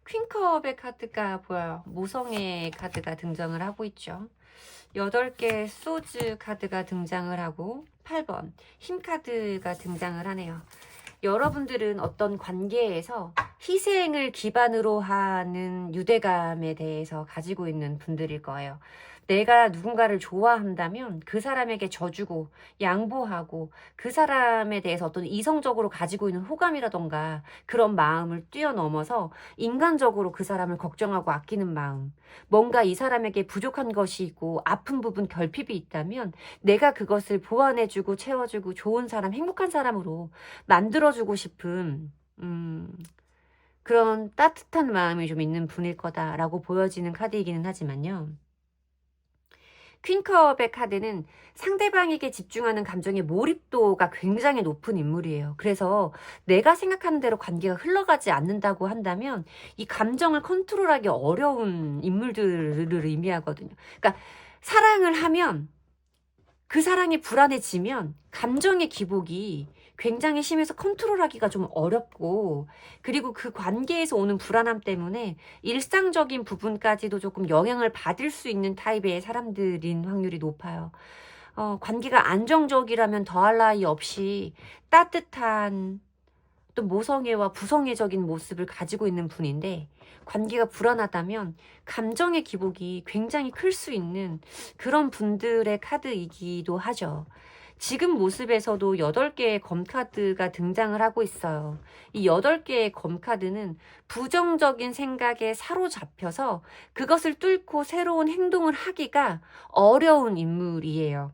퀸컵의 카드가 보여요. 모성의 카드가 등장을 하고 있죠. 8개 소즈 카드가 등장을 하고 8번 힘 카드가 등장을 하네요. 여러분들은 어떤 관계에서 희생을 기반으로 하는 유대감에 대해서 가지고 있는 분들일 거예요. 내가 누군가를 좋아한다면 그 사람에게 져주고 양보하고 그 사람에 대해서 어떤 이성적으로 가지고 있는 호감이라던가 그런 마음을 뛰어넘어서 인간적으로 그 사람을 걱정하고 아끼는 마음, 뭔가 이 사람에게 부족한 것이 있고 아픈 부분 결핍이 있다면 내가 그것을 보완해주고 채워주고 좋은 사람, 행복한 사람으로 만들어주고 싶은 그런 따뜻한 마음이 좀 있는 분일 거다라고 보여지는 카드이기는 하지만요. 퀸컵의 카드는 상대방에게 집중하는 감정의 몰입도가 굉장히 높은 인물이에요. 그래서 내가 생각하는 대로 관계가 흘러가지 않는다고 한다면 이 감정을 컨트롤하기 어려운 인물들을 의미하거든요. 그러니까 사랑을 하면 그 사랑이 불안해지면 감정의 기복이 굉장히 심해서 컨트롤하기가 좀 어렵고, 그리고 그 관계에서 오는 불안함 때문에 일상적인 부분까지도 조금 영향을 받을 수 있는 타입의 사람들인 확률이 높아요. 관계가 안정적이라면 더할 나위 없이 따뜻한 또 모성애와 부성애적인 모습을 가지고 있는 분인데, 관계가 불안하다면 감정의 기복이 굉장히 클 수 있는 그런 분들의 카드이기도 하죠. 지금 모습에서도 8개의 검카드가 등장을 하고 있어요. 이 8개의 검카드는 부정적인 생각에 사로잡혀서 그것을 뚫고 새로운 행동을 하기가 어려운 인물이에요.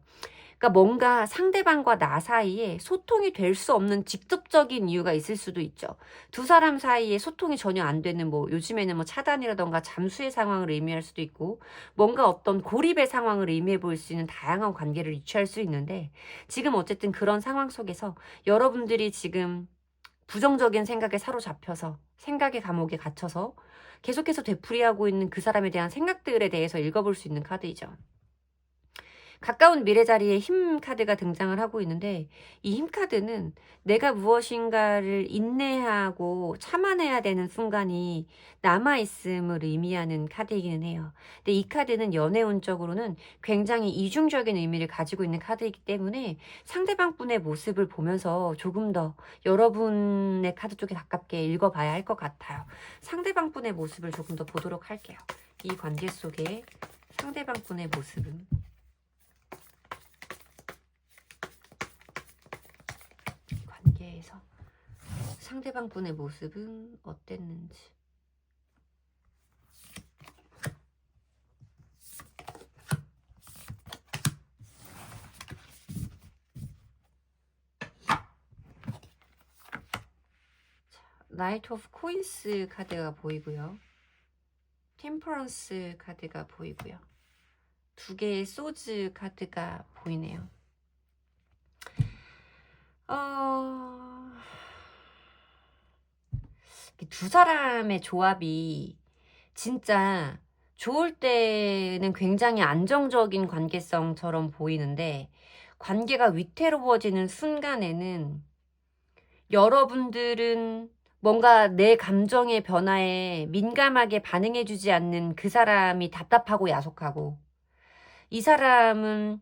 그러니까 뭔가 상대방과 나 사이에 소통이 될 수 없는 직접적인 이유가 있을 수도 있죠. 두 사람 사이에 소통이 전혀 안 되는 요즘에는 차단이라던가 잠수의 상황을 의미할 수도 있고, 뭔가 어떤 고립의 상황을 의미해 볼 수 있는 다양한 관계를 유추할 수 있는데, 지금 어쨌든 그런 상황 속에서 여러분들이 지금 부정적인 생각에 사로잡혀서 생각의 감옥에 갇혀서 계속해서 되풀이하고 있는 그 사람에 대한 생각들에 대해서 읽어볼 수 있는 카드이죠. 가까운 미래 자리에 힘 카드가 등장을 하고 있는데, 이 힘 카드는 내가 무엇인가를 인내하고 참아내야 되는 순간이 남아있음을 의미하는 카드이기는 해요. 근데 이 카드는 연애운적으로는 굉장히 이중적인 의미를 가지고 있는 카드이기 때문에 상대방 분의 모습을 보면서 조금 더 여러분의 카드 쪽에 가깝게 읽어봐야 할 것 같아요. 상대방 분의 모습을 조금 더 보도록 할게요. 이 관계 속에 상대방 분의 모습은 관계에서 상대방 분의 모습은 어땠는지. 나이트 오브 코인스 카드가 보이고요. 템퍼런스 카드가 보이고요. 2개의 소즈 카드가 보이네요. 두 사람의 조합이 진짜 좋을 때는 굉장히 안정적인 관계성처럼 보이는데, 관계가 위태로워지는 순간에는 여러분들은 뭔가 내 감정의 변화에 민감하게 반응해주지 않는 그 사람이 답답하고 야속하고, 이 사람은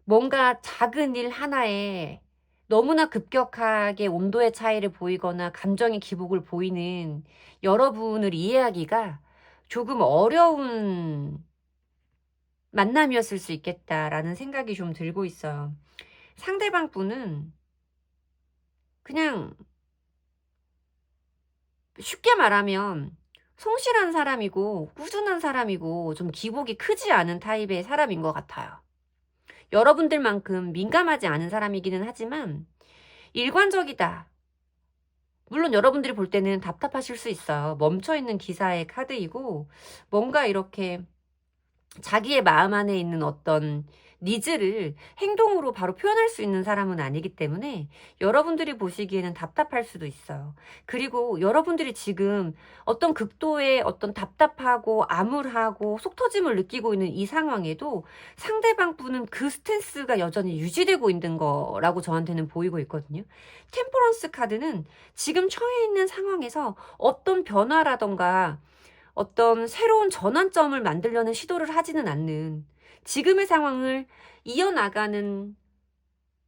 뭔가 작은 일 하나에 너무나 급격하게 온도의 차이를 보이거나 감정의 기복을 보이는 여러분을 이해하기가 조금 어려운 만남이었을 수 있겠다라는 생각이 좀 들고 있어요. 상대방 분은 그냥 쉽게 말하면 성실한 사람이고 꾸준한 사람이고 좀 기복이 크지 않은 타입의 사람인 것 같아요. 여러분들만큼 민감하지 않은 사람이기는 하지만 일관적이다. 물론 여러분들이 볼 때는 답답하실 수 있어요. 멈춰있는 기사의 카드이고 뭔가 이렇게 자기의 마음 안에 있는 어떤 니즈를 행동으로 바로 표현할 수 있는 사람은 아니기 때문에 여러분들이 보시기에는 답답할 수도 있어요. 그리고 여러분들이 지금 어떤 극도의 어떤 답답하고 암울하고 속 터짐을 느끼고 있는 이 상황에도 상대방 분은 그 스탠스가 여전히 유지되고 있는 거라고 저한테는 보이고 있거든요. 템퍼런스 카드는 지금 처해 있는 상황에서 어떤 변화라던가 어떤 새로운 전환점을 만들려는 시도를 하지는 않는 지금의 상황을 이어나가는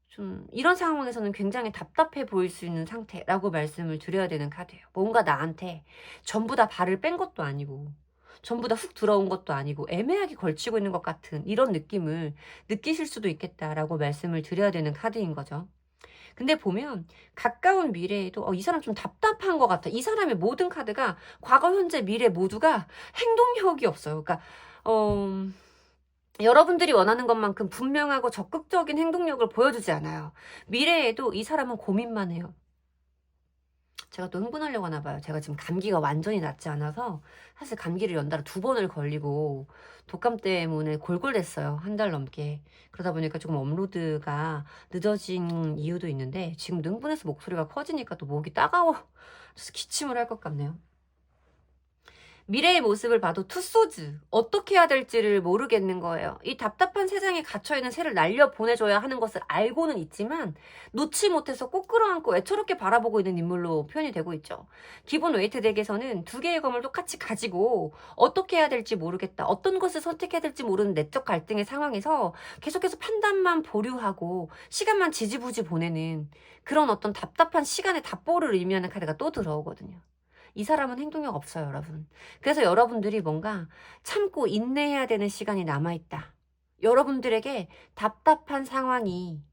좀 이런 상황에서는 굉장히 답답해 보일 수 있는 상태라고 말씀을 드려야 되는 카드예요. 뭔가 나한테 전부 다 발을 뺀 것도 아니고 전부 다 훅 들어온 것도 아니고 애매하게 걸치고 있는 것 같은 이런 느낌을 느끼실 수도 있겠다라고 말씀을 드려야 되는 카드인 거죠. 근데 보면 가까운 미래에도 이 사람 좀 답답한 것 같아. 이 사람의 모든 카드가 과거, 현재, 미래 모두가 행동력이 없어요. 그러니까 여러분들이 원하는 것만큼 분명하고 적극적인 행동력을 보여주지 않아요. 미래에도 이 사람은 고민만 해요. 제가 또 흥분하려고 하나 봐요. 제가 지금 감기가 완전히 낫지 않아서 사실 감기를 연달아 2번을 걸리고 독감 때문에 골골댔어요. 한 달 넘게. 그러다 보니까 조금 업로드가 늦어진 이유도 있는데 지금 흥분해서 목소리가 커지니까 또 목이 따가워. 그래서 기침을 할 것 같네요. 미래의 모습을 봐도 투소즈 어떻게 해야 될지를 모르겠는 거예요. 이 답답한 세상에 갇혀있는 새를 날려보내줘야 하는 것을 알고는 있지만 놓지 못해서 꼭 끌어안고 애처롭게 바라보고 있는 인물로 표현이 되고 있죠. 기본 웨이트 덱에서는 두 개의 검을 똑같이 가지고 어떻게 해야 될지 모르겠다. 어떤 것을 선택해야 될지 모르는 내적 갈등의 상황에서 계속해서 판단만 보류하고 시간만 지지부지 보내는 그런 어떤 답답한 시간의 답보를 의미하는 카드가 또 들어오거든요. 이 사람은 행동력 없어요, 여러분. 그래서 여러분들이 뭔가 참고 인내해야 되는 시간이 남아있다. 여러분들에게 답답한 상황이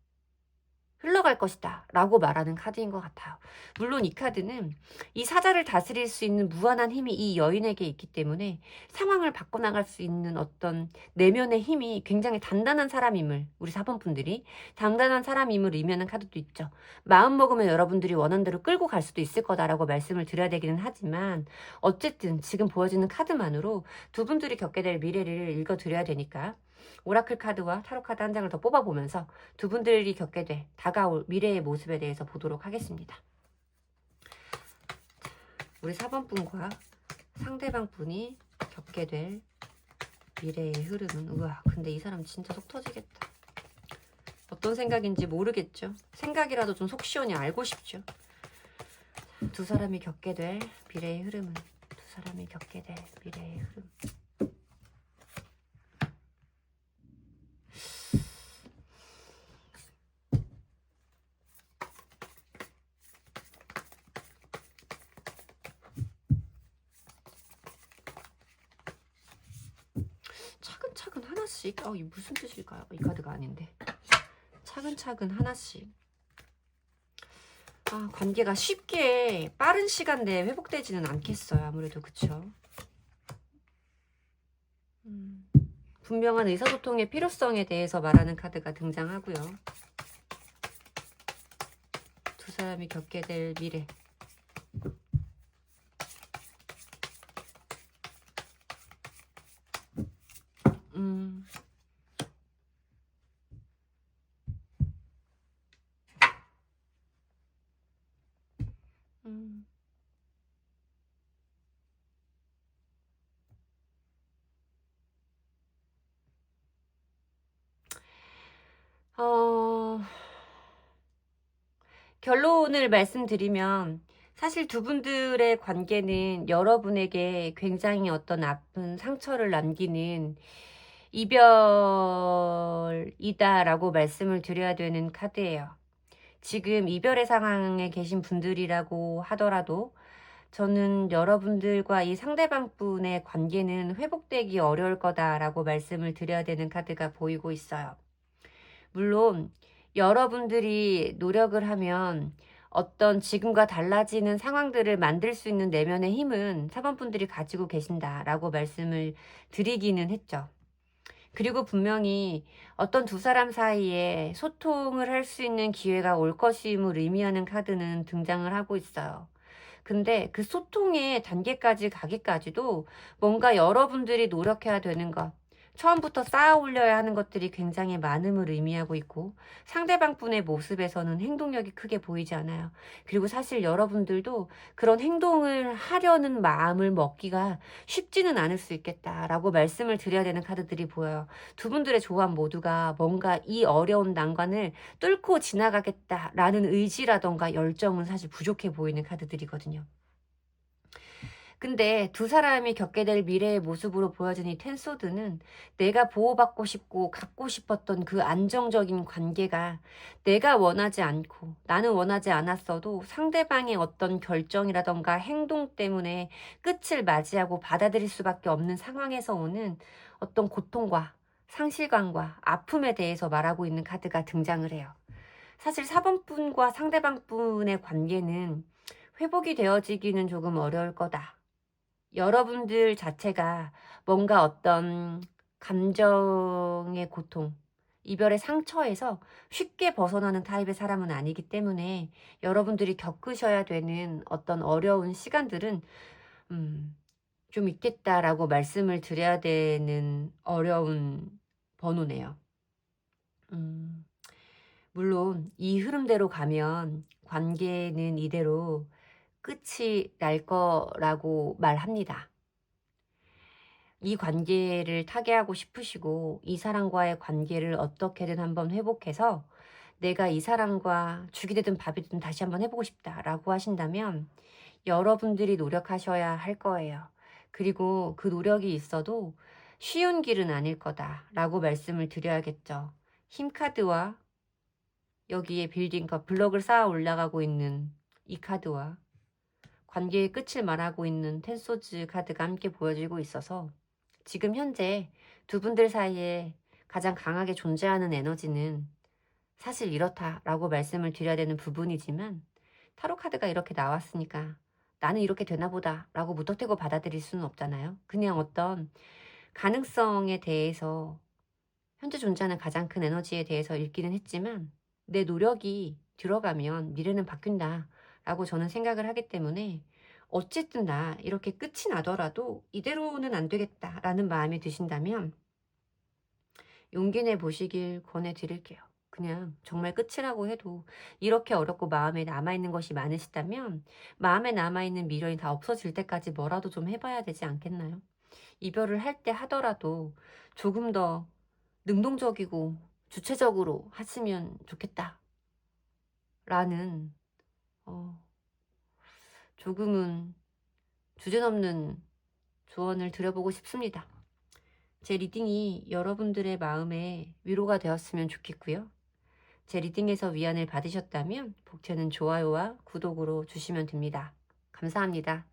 흘러갈 것이다 라고 말하는 카드인 것 같아요. 물론 이 카드는 이 사자를 다스릴 수 있는 무한한 힘이 이 여인에게 있기 때문에 상황을 바꿔나갈 수 있는 어떤 내면의 힘이 굉장히 단단한 사람임을 우리 4번 분들이 단단한 사람임을 의미하는 카드도 있죠. 마음 먹으면 여러분들이 원하는 대로 끌고 갈 수도 있을 거다라고 말씀을 드려야 되기는 하지만 어쨌든 지금 보여지는 카드만으로 두 분들이 겪게 될 미래를 읽어드려야 되니까 오라클 카드와 타로 카드 한 장을 더 뽑아보면서 두 분들이 겪게 될 다가올 미래의 모습에 대해서 보도록 하겠습니다. 우리 4번 분과 상대방 분이 겪게 될 미래의 흐름은 우와 근데 이 사람 진짜 속 터지겠다. 어떤 생각인지 모르겠죠. 생각이라도 좀 속 시원히 알고 싶죠. 두 사람이 겪게 될 미래의 흐름은 두 사람이 겪게 될 미래의 흐름 차근차근 하나씩 이 무슨 뜻일까요? 이 카드가 아닌데 차근차근 하나씩 관계가 쉽게 빠른 시간 내에 회복되지는 않겠어요. 아무래도 그쵸? 분명한 의사소통의 필요성에 대해서 말하는 카드가 등장하고요. 두 사람이 겪게 될 미래 결론을 말씀드리면 사실 두 분들의 관계는 여러분에게 굉장히 어떤 아픈 상처를 남기는 이별이다라고 말씀을 드려야 되는 카드예요. 지금 이별의 상황에 계신 분들이라고 하더라도 저는 여러분들과 이 상대방 분의 관계는 회복되기 어려울 거다라고 말씀을 드려야 되는 카드가 보이고 있어요. 물론 여러분들이 노력을 하면 어떤 지금과 달라지는 상황들을 만들 수 있는 내면의 힘은 사번분들이 가지고 계신다라고 말씀을 드리기는 했죠. 그리고 분명히 어떤 두 사람 사이에 소통을 할 수 있는 기회가 올 것임을 의미하는 카드는 등장을 하고 있어요. 근데 그 소통의 단계까지 가기까지도 뭔가 여러분들이 노력해야 되는 것, 처음부터 쌓아 올려야 하는 것들이 굉장히 많음을 의미하고 있고, 상대방 분의 모습에서는 행동력이 크게 보이지 않아요. 그리고 사실 여러분들도 그런 행동을 하려는 마음을 먹기가 쉽지는 않을 수 있겠다라고 말씀을 드려야 되는 카드들이 보여요. 두 분들의 조합 모두가 뭔가 이 어려운 난관을 뚫고 지나가겠다라는 의지라던가 열정은 사실 부족해 보이는 카드들이거든요. 근데 두 사람이 겪게 될 미래의 모습으로 보여진 이 텐소드는 내가 보호받고 싶고 갖고 싶었던 그 안정적인 관계가 내가 원하지 않고 나는 원하지 않았어도 상대방의 어떤 결정이라던가 행동 때문에 끝을 맞이하고 받아들일 수밖에 없는 상황에서 오는 어떤 고통과 상실감과 아픔에 대해서 말하고 있는 카드가 등장을 해요. 사실 4번분과 상대방분의 관계는 회복이 되어지기는 조금 어려울 거다. 여러분들 자체가 뭔가 어떤 감정의 고통, 이별의 상처에서 쉽게 벗어나는 타입의 사람은 아니기 때문에 여러분들이 겪으셔야 되는 어떤 어려운 시간들은 좀 있겠다라고 말씀을 드려야 되는 어려운 번호네요. 음, 물론 이 흐름대로 가면 관계는 이대로 끝이 날 거라고 말합니다. 이 관계를 타개하고 싶으시고 이 사람과의 관계를 어떻게든 한번 회복해서 내가 이 사람과 죽이 되든 밥이 되든 다시 한번 해보고 싶다라고 하신다면 여러분들이 노력하셔야 할 거예요. 그리고 그 노력이 있어도 쉬운 길은 아닐 거다라고 말씀을 드려야겠죠. 힘카드와 여기에 빌딩과 블럭을 쌓아 올라가고 있는 이 카드와 관계의 끝을 말하고 있는 텐소즈 카드가 함께 보여지고 있어서 지금 현재 두 분들 사이에 가장 강하게 존재하는 에너지는 사실 이렇다라고 말씀을 드려야 되는 부분이지만 타로 카드가 이렇게 나왔으니까 나는 이렇게 되나 보다라고 무턱대고 받아들일 수는 없잖아요. 그냥 어떤 가능성에 대해서 현재 존재하는 가장 큰 에너지에 대해서 읽기는 했지만 내 노력이 들어가면 미래는 바뀐다라고 저는 생각을 하기 때문에 어쨌든 나 이렇게 끝이 나더라도 이대로는 안 되겠다라는 마음이 드신다면 용기 내 보시길 권해드릴게요. 그냥 정말 끝이라고 해도 이렇게 어렵고 마음에 남아있는 것이 많으시다면 마음에 남아있는 미련이 다 없어질 때까지 뭐라도 좀 해봐야 되지 않겠나요? 이별을 할 때 하더라도 조금 더 능동적이고 주체적으로 하시면 좋겠다 라는 조금은 주제넘는 조언을 드려보고 싶습니다. 제 리딩이 여러분들의 마음에 위로가 되었으면 좋겠고요. 제 리딩에서 위안을 받으셨다면 복채는 좋아요와 구독으로 주시면 됩니다. 감사합니다.